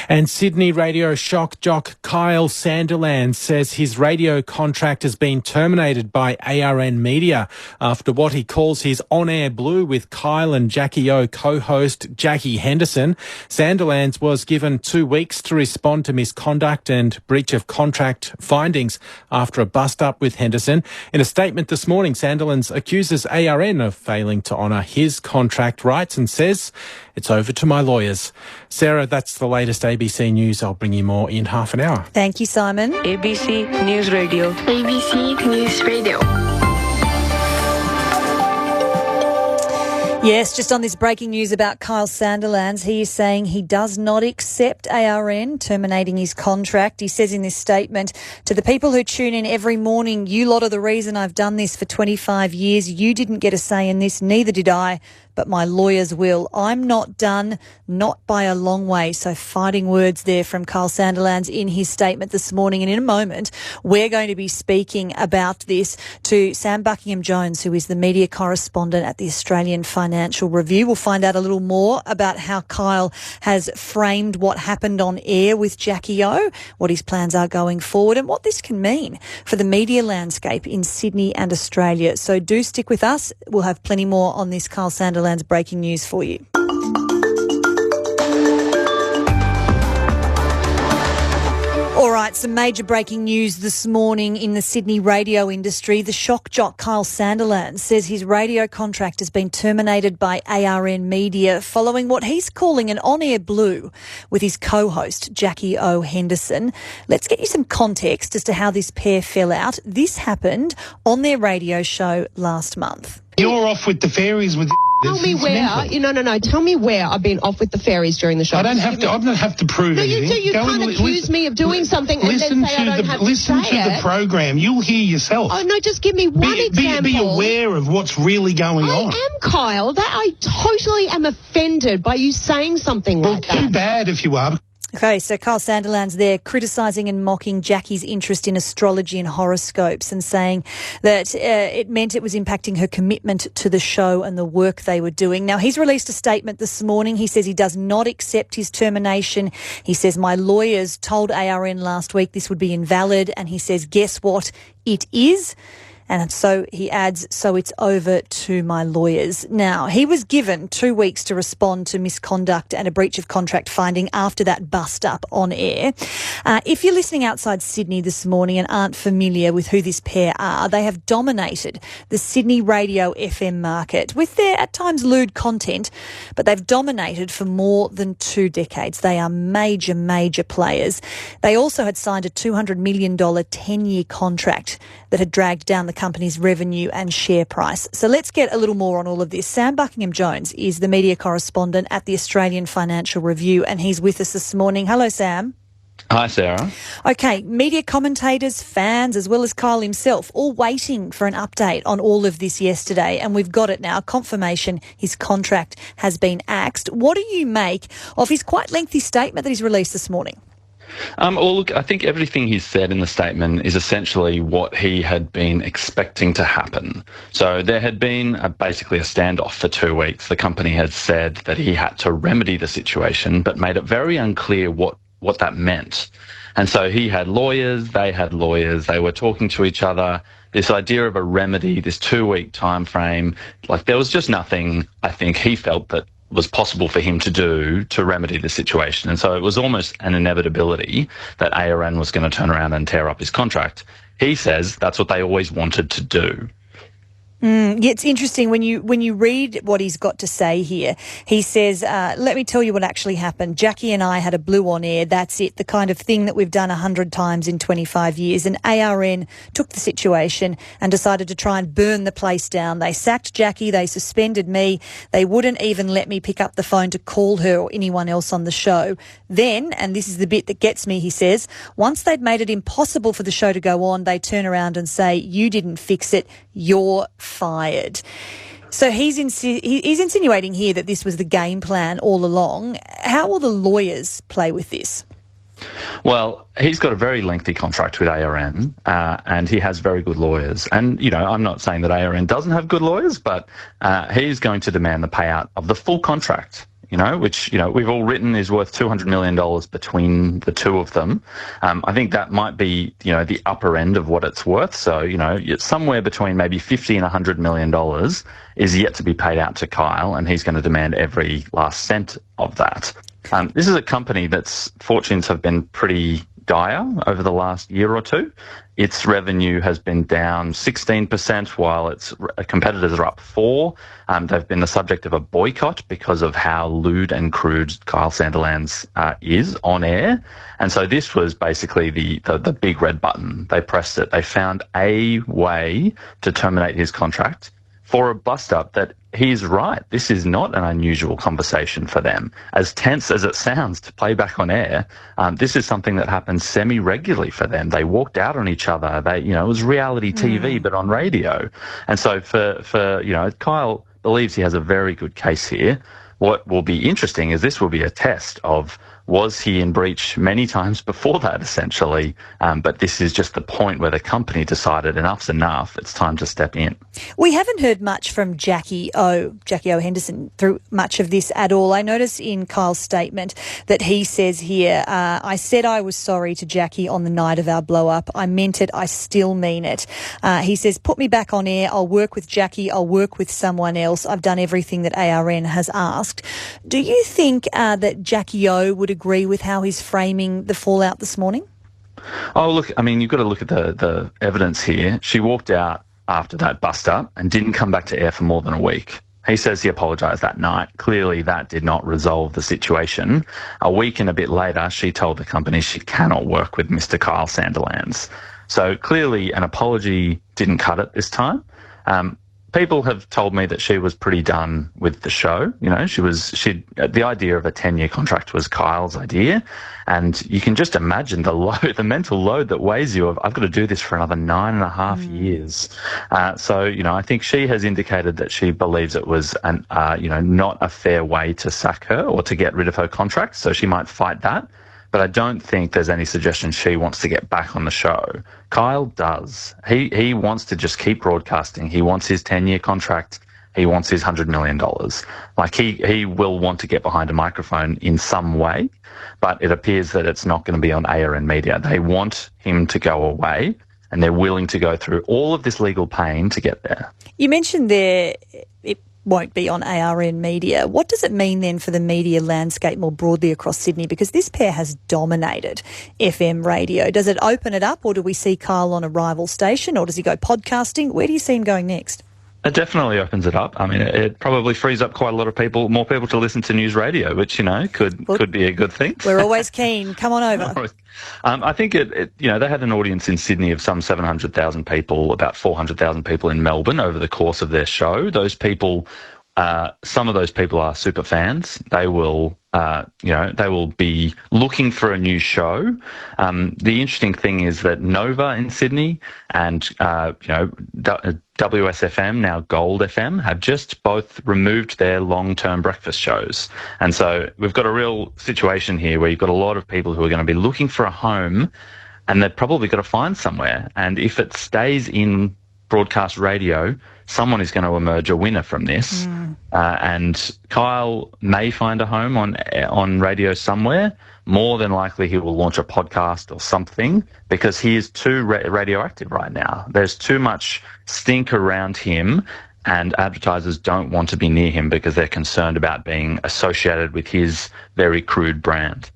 And Sydney radio shock jock Kyle Sandilans says his radio contract has been terminated by ARN Media after what he calls his on-air blue with Kyle and Jackie O co-host Jackie Henderson. Sandilans was given 2 weeks to respond to misconduct and breach of contract findings after a bust-up with Henderson. In a statement this morning, Sandilans accuses ARN of failing to honour his contract rights and says, "It's over to my lawyers." Sarah, that's the latest ABC News. I'll bring you more in half an hour. Thank you, Simon. ABC Newsradio. ABC Newsradio. Yes, just on this breaking news about Kyle Sandilans, he is saying he does not accept ARN terminating his contract. He says in this statement, "To the people who tune in every morning, you lot are the reason I've done this for 25 years. You didn't get a say in this, neither did I, but my lawyers will. I'm not done, not by a long way." So fighting words there from Kyle Sandilans in his statement this morning. And in a moment, we're going to be speaking about this to Sam Buckingham Jones, who is the media correspondent at the Australian Financial Review. We'll find out a little more about how Kyle has framed what happened on air with Jackie O, what his plans are going forward, and what this can mean for the media landscape in Sydney and Australia. So do stick with us. We'll have plenty more on this Kyle Sandilans breaking news for you. All right, some major breaking news this morning in the Sydney radio industry. The shock jock Kyle Sandilans says his radio contract has been terminated by ARN Media following what he's calling an on-air blue with his co-host Jackie O. Henderson. Let's get you some context as to how this pair fell out. This happened on their radio show last month. You're off with the fairies with... Tell me where. No. Tell me where I've been off with the fairies during the show. I don't have to prove anything. No, you do. You can't accuse me of doing something and then say I don't have to say it. Listen to the program. You'll hear yourself. Oh, no, just give me one example. Be aware of what's really going on. I am, Kyle. That I totally am offended by you saying something like that. Well, too bad if you are. Okay, so Kyle Sandilans there criticising and mocking Jackie's interest in astrology and horoscopes and saying that it meant it was impacting her commitment to the show and the work they were doing. Now, he's released a statement this morning. He says he does not accept his termination. He says, "My lawyers told ARN last week this would be invalid." And he says, "Guess what? It is." And so he adds, "So it's over to my lawyers." Now, he was given 2 weeks to respond to misconduct and a breach of contract finding after that bust up on air. If you're listening outside Sydney this morning and aren't familiar with who this pair are, they have dominated the Sydney radio FM market with their at times lewd content, but they've dominated for more than 2 decades. They are major, major players. They also had signed a $200 million 10-year contract that had dragged down the company's revenue and share price. So let's get a little more on all of this. Sam Buckingham Jones is the media correspondent at the Australian Financial Review, and he's with us this morning. Hello, Sam. Hi, Sarah. Okay, media commentators, fans, as well as Kyle himself, all waiting for an update on all of this yesterday, and we've got it now. Confirmation his contract has been axed. What do you make of his quite lengthy statement that he's released this morning? Well, look, I think everything he's said in the statement is essentially what he had been expecting to happen. So there had been basically a standoff for 2 weeks. The company had said that he had to remedy the situation, but made it very unclear what that meant. And so he had lawyers, they were talking to each other. This idea of a remedy, this 2-week time frame, like there was just nothing, I think, he felt that was possible for him to do to remedy the situation. And so it was almost an inevitability that ARN was going to turn around and tear up his contract. He says that's what they always wanted to do. Yeah, it's interesting when you read what he's got to say here. He says, let me tell you what actually happened. Jackie and I had a blue on air. That's it. The kind of thing that we've done 100 times in 25 years. And ARN took the situation and decided to try and burn the place down. They sacked Jackie. They suspended me. They wouldn't even let me pick up the phone to call her or anyone else on the show. Then, and this is the bit that gets me, he says, once they'd made it impossible for the show to go on, they turn around and say, you didn't fix it. You're fired. So he's insinuating here that this was the game plan all along. How will the lawyers play with this? Well, he's got a very lengthy contract with ARN, and he has very good lawyers. And, you know, I'm not saying that ARN doesn't have good lawyers, but he's going to demand the payout of the full contract. which, we've all written is worth $200 million between the two of them. I think that might be, the upper end of what it's worth. So, it's somewhere between maybe $50 and $100 million is yet to be paid out to Kyle, and he's going to demand every last cent of that. This is a company that's fortunes have been pretty dire over the last year or two. Its revenue has been down 16%, while its competitors are up 4%. They've been the subject of a boycott because of how lewd and crude Kyle Sandilans is on air. And so this was basically the big red button. They pressed it. They found a way to terminate his contract for a bust-up that he's right. This is not an unusual conversation for them. As tense as it sounds to play back on air, this is something that happens semi-regularly for them. They walked out on each other. It was reality TV, but on radio. And so for Kyle believes he has a very good case here. What will be interesting is this will be a test of, was he in breach many times before that, essentially? But this is just the point where the company decided enough's enough. It's time to step in. We haven't heard much from Jackie O. Henderson through much of this at all. I notice in Kyle's statement that he says here, I said I was sorry to Jackie on the night of our blow-up. I meant it. I still mean it. He says, put me back on air. I'll work with Jackie. I'll work with someone else. I've done everything that ARN has asked. Do you think that Jackie O would agree with how he's framing the fallout this morning? Oh, look, you've got to look at the evidence here. She walked out after that bust-up and didn't come back to air for more than a week. He says he apologised that night. Clearly, that did not resolve the situation. A week and a bit later, she told the company she cannot work with Mr. Kyle Sandilans. So clearly, an apology didn't cut it this time. People have told me that she was pretty done with the show. The idea of a 10-year contract was Kyle's idea. And you can just imagine the mental load that weighs you of, I've got to do this for another 9.5 years. So, I think she has indicated that she believes it was not a fair way to sack her or to get rid of her contract. So she might fight that. But I don't think there's any suggestion she wants to get back on the show. Kyle does. He wants to just keep broadcasting. He wants his 10-year contract. He wants his $100 million. Like he will want to get behind a microphone in some way, but it appears that it's not going to be on ARN Media. They want him to go away, and they're willing to go through all of this legal pain to get there. You mentioned there it won't be on ARN Media. What does it mean then for the media landscape more broadly across Sydney? Because this pair has dominated FM radio. Does it open it up, or do we see Kyle on a rival station, or does he go podcasting? Where do you see him going next? It definitely opens it up. It probably frees up quite a lot of more people to listen to Newsradio, which, could be a good thing. We're always keen. Come on over. I think they had an audience in Sydney of some 700,000 people, about 400,000 people in Melbourne over the course of their show. Those people, some of those people are super fans. They will, they will be looking for a new show. The interesting thing is that Nova in Sydney and, WSFM, now Gold FM, have just both removed their long-term breakfast shows. And so we've got a real situation here where you've got a lot of people who are going to be looking for a home, and they've probably got to find somewhere. And if it stays in broadcast radio, someone is going to emerge a winner from this. And Kyle may find a home on radio somewhere. More than likely he will launch a podcast or something, because he is too radioactive right now. There's too much stink around him, and advertisers don't want to be near him because they're concerned about being associated with his very crude brand.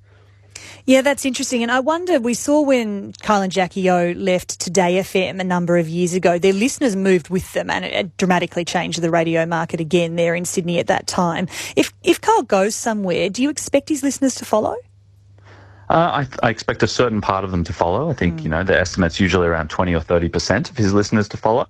Yeah, that's interesting. And I wonder, we saw when Kyle and Jackie O left Today FM a number of years ago, their listeners moved with them, and it dramatically changed the radio market again there in Sydney at that time. If Kyle goes somewhere, do you expect his listeners to follow? I expect a certain part of them to follow. I think, the estimate's usually around 20 or 30% of his listeners to follow.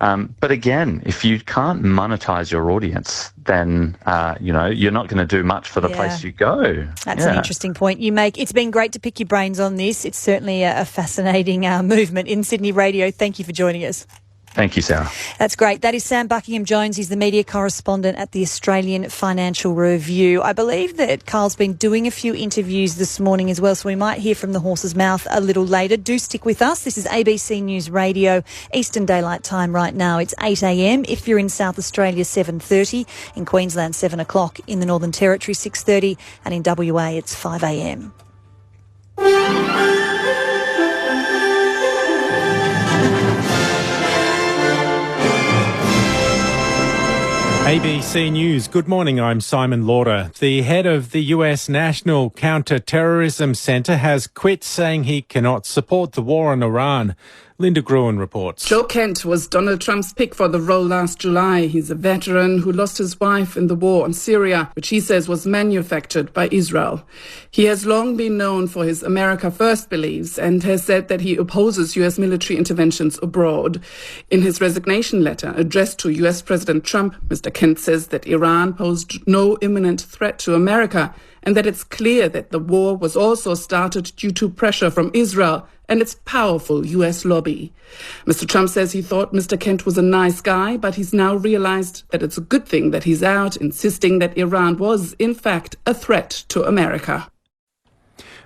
But again, if you can't monetize your audience, then, you're not going to do much for the place you go. That's an interesting point you make. It's been great to pick your brains on this. It's certainly a fascinating movement in Sydney radio. Thank you for joining us. Thank you, Sarah. That's great. That is Sam Buckingham Jones. He's the media correspondent at the Australian Financial Review. I believe that Kyle's been doing a few interviews this morning as well, so we might hear from the horse's mouth a little later. Do stick with us. This is ABC Newsradio, Eastern Daylight Time right now. It's 8 a.m. If you're in South Australia, 7:30. In Queensland, 7 o'clock. In the Northern Territory, 6:30. And in WA, it's 5 a.m. ABC News. Good morning, I'm Simon Lauder. The head of the US National Counter-Terrorism Centre has quit, saying he cannot support the war on Iran. Linda Gruen reports. Joe Kent was Donald Trump's pick for the role last July. He's a veteran who lost his wife in the war on Syria, which he says was manufactured by Israel. He has long been known for his America First beliefs and has said that he opposes US military interventions abroad. In his resignation letter addressed to US President Trump, Mr. Kent says that Iran posed no imminent threat to America and that it's clear that the war was also started due to pressure from Israel and its powerful US lobby. Mr. Trump says he thought Mr. Kent was a nice guy, but he's now realized that it's a good thing that he's out, insisting that Iran was, in fact, a threat to America.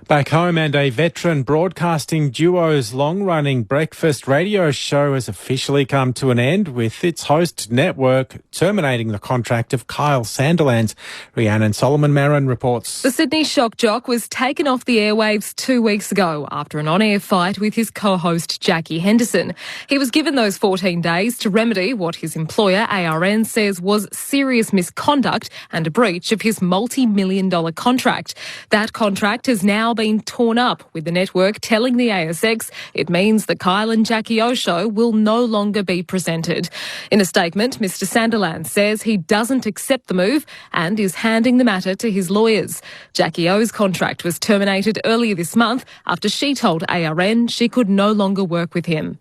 Back home, and a veteran broadcasting duo's long-running breakfast radio show has officially come to an end, with its host network terminating the contract of Kyle Sandilans. Rhiannon Solomon-Marin reports. The Sydney shock jock was taken off the airwaves 2 weeks ago after an on-air fight with his co-host Jackie Henderson. He was given those 14 days to remedy what his employer ARN says was serious misconduct and a breach of his multi-million-dollar contract. That contract has now been torn up, with the network telling the ASX it means the Kyle and Jackie O show will no longer be presented. In a statement, Mr. Sandilans says he doesn't accept the move and is handing the matter to his lawyers. Jackie O's contract was terminated earlier this month after she told ARN she could no longer work with him.